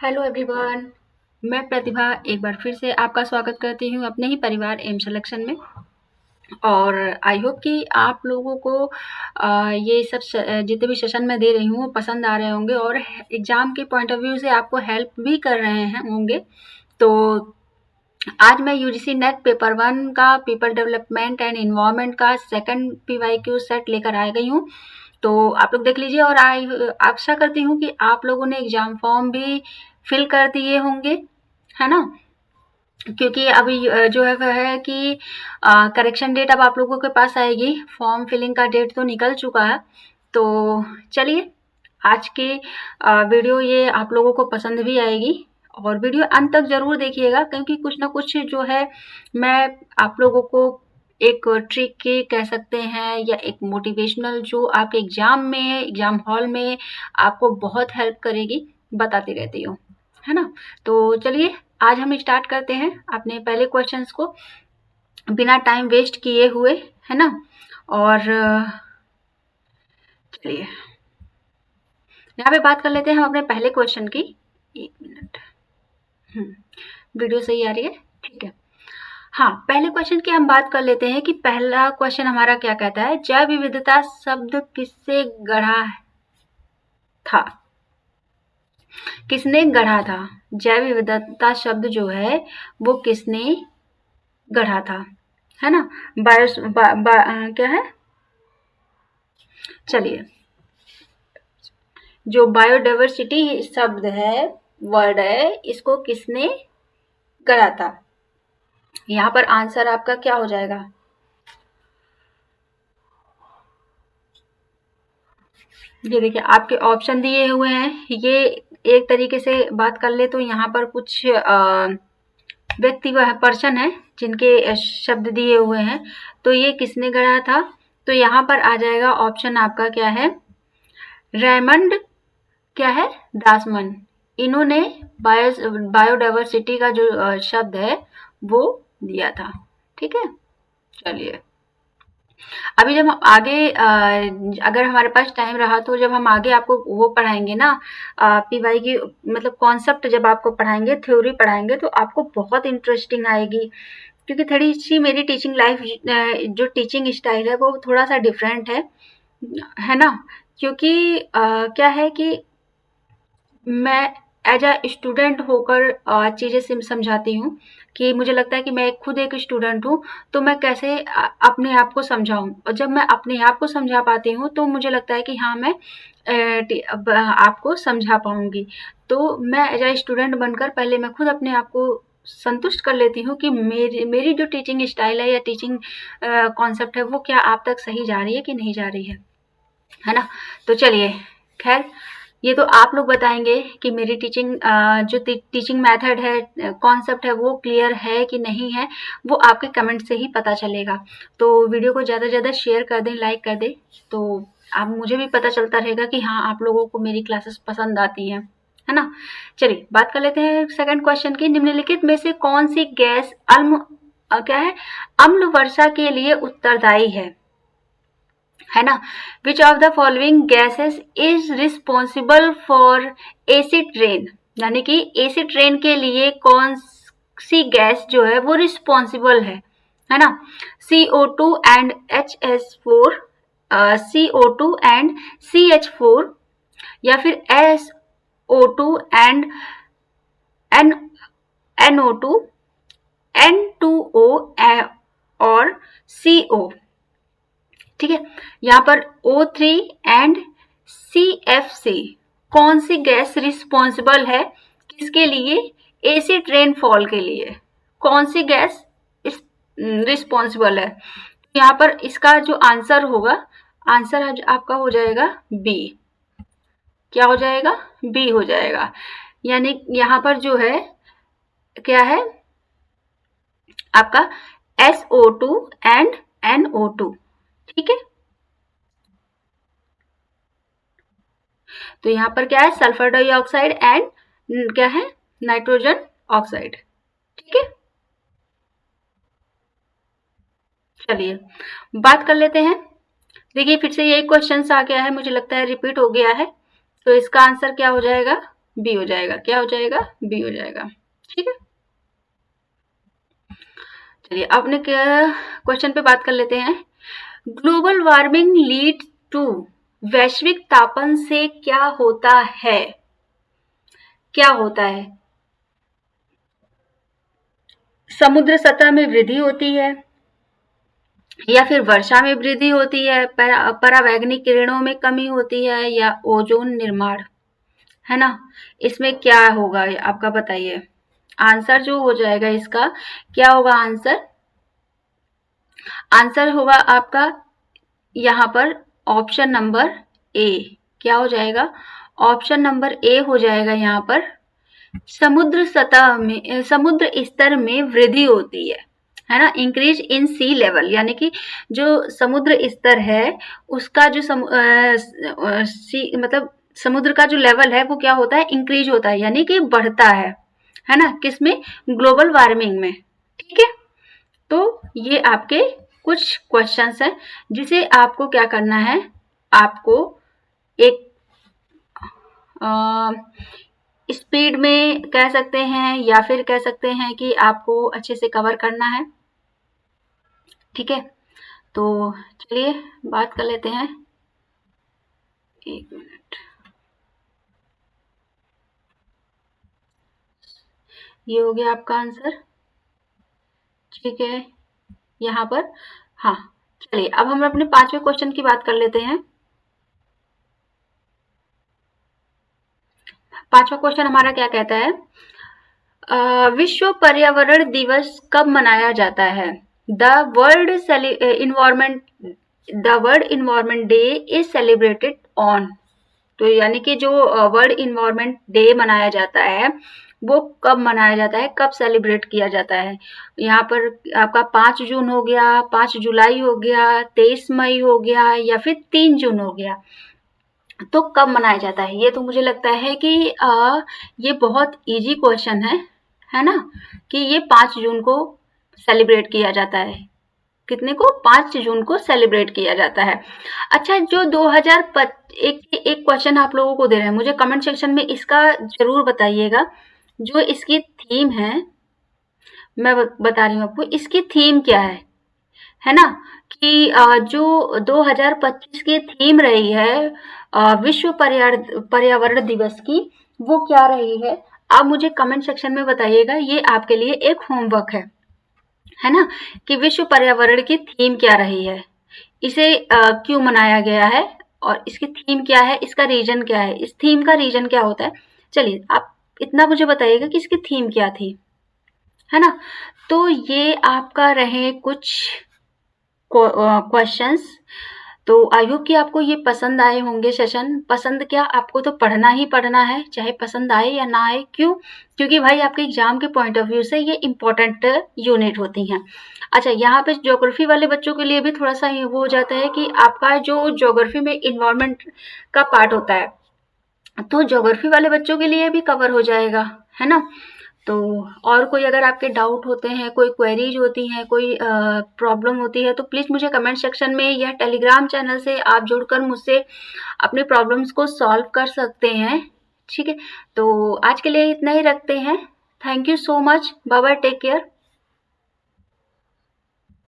Hello everyone. मैं प्रतिभा एक बार फिर से आपका स्वागत करती हूँ अपने ही परिवार एम सिलेक्शन में। और आई होप कि आप लोगों को ये सब जितने भी सेशन मैं दे रही हूँ वो पसंद आ रहे होंगे और एग्ज़ाम के पॉइंट ऑफ व्यू से आपको हेल्प भी कर रहे हैं होंगे। तो आज मैं यूजीसी नेट पेपर 1 का पीपल डेवलपमेंट एंड एनवायरनमेंट का सेकंड पीवाईक्यू सेट लेकर आ गई हूँ। तो आप लोग देख लीजिए और आशा करती हूँ कि आप लोगों ने एग्ज़ाम फॉर्म भी फिल कर दिए होंगे, है ना? क्योंकि अभी जो है वह है कि करेक्शन डेट अब आप लोगों के पास आएगी। फॉर्म फिलिंग का डेट तो निकल चुका है। तो चलिए आज की वीडियो ये आप लोगों को पसंद भी आएगी और वीडियो अंत तक ज़रूर देखिएगा, क्योंकि कुछ ना कुछ जो है मैं आप लोगों को एक ट्रिक के कह सकते हैं या एक मोटिवेशनल जो आपके एग्ज़ाम हॉल में आपको बहुत हेल्प करेगी, बताती रहती हूँ, है ना? तो चलिए आज हम स्टार्ट करते हैं अपने पहले क्वेश्चंस को बिना टाइम वेस्ट किए हुए, है ना? और चलिए यहाँ पे बात कर लेते हैं हम अपने पहले क्वेश्चन की। 1 मिनट। वीडियो सही आ रही है? ठीक है। हाँ, पहले क्वेश्चन की हम बात कर लेते हैं कि पहला क्वेश्चन हमारा क्या कहता है, जैव विविधता शब्द किससे गढ़ा था? किसने गढ़ा था? जैव विविधता शब्द जो है वो किसने गढ़ा था, है ना? क्या है, चलिए जो बायोडाइवर्सिटी शब्द है, वर्ड है, इसको किसने गढ़ा था? यहाँ पर आंसर आपका क्या हो जाएगा? ये देखिए आपके ऑप्शन दिए हुए हैं। ये एक तरीके से बात कर ले तो यहाँ पर कुछ व्यक्ति वह पर्सन है जिनके शब्द दिए हुए हैं। तो ये किसने गढ़ा था? तो यहाँ पर आ जाएगा ऑप्शन आपका क्या है, रेमंड क्या है, दासमन। इन्होंने बायोडाइवर्सिटी का जो शब्द है वो दिया था। ठीक है, चलिए अभी जब हम आगे अगर हमारे पास टाइम रहा तो जब हम आगे आपको वो पढ़ाएंगे ना, पीवाई की मतलब कॉन्सेप्ट जब आपको पढ़ाएंगे, थ्योरी पढ़ाएंगे, तो आपको बहुत इंटरेस्टिंग आएगी। क्योंकि थोड़ी सी मेरी टीचिंग लाइफ जो टीचिंग स्टाइल है वो थोड़ा सा डिफरेंट है ना? क्योंकि क्या है कि मैं एज अ स्टूडेंट होकर चीज़ें समझाती हूँ कि मुझे लगता है कि मैं खुद एक स्टूडेंट हूँ, तो मैं कैसे अपने आप को समझाऊँ, और जब मैं अपने आप को समझा पाती हूँ तो मुझे लगता है कि हाँ मैं आपको समझा पाऊँगी। तो मैं एज अ स्टूडेंट बनकर पहले मैं खुद अपने आप को संतुष्ट कर लेती हूँ कि मेरी मेरी जो टीचिंग स्टाइल है या टीचिंग कॉन्सेप्ट है वो क्या आप तक सही जा रही है कि नहीं जा रही है ना? तो चलिए खैर ये तो आप लोग बताएंगे कि मेरी टीचिंग जो टीचिंग मेथड है, कॉन्सेप्ट है, वो क्लियर है कि नहीं है, वो आपके कमेंट से ही पता चलेगा। तो वीडियो को ज़्यादा से ज़्यादा शेयर कर दें, लाइक कर दें, तो आप मुझे भी पता चलता रहेगा कि हाँ आप लोगों को मेरी क्लासेस पसंद आती हैं, है ना? चलिए बात कर लेते हैं सेकंड क्वेश्चन की। निम्नलिखित में से कौन सी गैस क्या है, अम्ल वर्षा के लिए उत्तरदायी है ना? Which of the following gases is responsible for acid rain, यानी कि एसिड रेन के लिए कौन सी गैस जो है वो रिस्पॉन्सिबल है ना? CO2 and HS4, CO2 and CH4, या फिर SO2 एंड NO2, N2O और CO। ठीक है, यहाँ पर O3 एंड CFC कौन सी गैस रिस्पॉन्सिबल है किसके लिए, एसिड रेनफॉल के लिए कौन सी गैस रिस्पॉन्सिबल है? यहाँ पर इसका जो आंसर होगा, आंसर आपका हो जाएगा बी। क्या हो जाएगा? बी हो जाएगा। यानी यहाँ पर जो है क्या है आपका SO2 एंड NO2। ठीक है, तो यहाँ पर क्या है, सल्फर डाइऑक्साइड एंड क्या है, नाइट्रोजन ऑक्साइड। ठीक है, चलिए बात कर लेते हैं। देखिए फिर से यही क्वेश्चन आ गया है, मुझे लगता है रिपीट हो गया है, तो इसका आंसर क्या हो जाएगा? बी हो जाएगा। क्या हो जाएगा? बी हो जाएगा। ठीक है, चलिए अपने क्वेश्चन पे बात कर लेते हैं। ग्लोबल वार्मिंग लीड टू, वैश्विक तापन से क्या होता है? क्या होता है? समुद्र सतह में वृद्धि होती है, या फिर वर्षा में वृद्धि होती है, परावैंगनिक किरणों में कमी होती है, या ओजोन निर्माण, है ना? इसमें क्या होगा आपका बताइए। आंसर जो हो जाएगा इसका, क्या होगा आंसर? आंसर होगा आपका यहाँ पर ऑप्शन नंबर ए। क्या हो जाएगा? ऑप्शन नंबर ए हो जाएगा यहाँ पर। समुद्र सतह में, समुद्र स्तर में वृद्धि होती है ना? इंक्रीज इन सी लेवल, यानी कि जो समुद्र स्तर है उसका जो मतलब समुद्र का जो लेवल है वो क्या होता है? इंक्रीज होता है, यानी कि बढ़ता है ना? किसमें? ग्लोबल वार्मिंग में। ठीक है, तो ये आपके कुछ क्वेश्चंस हैं जिसे आपको क्या करना है, आपको एक स्पीड में कह सकते हैं, या फिर कह सकते हैं कि आपको अच्छे से कवर करना है। ठीक है, तो चलिए बात कर लेते हैं। एक मिनट, ये हो गया आपका आंसर। ठीक है, यहाँ पर हाँ, चलिए अब हम अपने 5वें क्वेश्चन की बात कर लेते हैं। 5वां क्वेश्चन हमारा क्या कहता है? विश्व पर्यावरण दिवस कब मनाया जाता है? The world environment day is celebrated on, तो यानी कि जो वर्ल्ड इन्वायरमेंट डे मनाया जाता है वो कब मनाया जाता है, कब सेलिब्रेट किया जाता है? यहाँ पर आपका 5 जून हो गया, 5 जुलाई हो गया, 23 मई हो गया, या फिर 3 जून हो गया। तो कब मनाया जाता है? ये तो मुझे लगता है कि ये बहुत इजी क्वेश्चन है ना? कि ये 5 जून को सेलिब्रेट किया जाता है। कितने को? 5 जून को सेलिब्रेट किया जाता है। अच्छा, जो 2025 एक क्वेश्चन आप लोगों को दे रहे हैं, मुझे कमेंट सेक्शन में इसका जरूर बताइएगा। जो इसकी थीम है, मैं बता रही हूँ आपको, इसकी थीम क्या है ना? कि जो 2025 की थीम रही है विश्व पर्यावरण दिवस की, वो क्या रही है? आप मुझे कमेंट सेक्शन में बताइएगा। ये आपके लिए एक होमवर्क है ना? कि विश्व पर्यावरण की थीम क्या रही है, इसे क्यों मनाया गया है, और इसकी थीम क्या है, इसका रीजन क्या है, इस थीम का रीजन क्या होता है। चलिए आप इतना मुझे बताइएगा कि इसकी थीम क्या थी, है ना? तो ये आपका रहे कुछ क्वेश्चंस। तो आई होप कि आपको ये पसंद आए होंगे सेशन। पसंद क्या, आपको तो पढ़ना ही पढ़ना है, चाहे पसंद आए या ना आए। क्यों? क्योंकि भाई आपके एग्जाम के पॉइंट ऑफ व्यू से ये इंपॉर्टेंट यूनिट होती हैं। अच्छा, यहाँ पे ज्योग्राफी वाले बच्चों के लिए भी थोड़ा सा ये हो जाता है कि आपका जो ज्योग्राफी में इन्वायरमेंट का पार्ट होता है, तो ज्योग्राफी वाले बच्चों के लिए भी कवर हो जाएगा, है ना? तो और कोई अगर आपके डाउट होते हैं, कोई क्वेरीज होती हैं, कोई प्रॉब्लम होती है, तो प्लीज़ मुझे कमेंट सेक्शन में या टेलीग्राम चैनल से आप जुड़कर मुझसे अपने प्रॉब्लम्स को सॉल्व कर सकते हैं। ठीक है, तो आज के लिए इतना ही रखते हैं। Thank you so much. Bye bye, take care.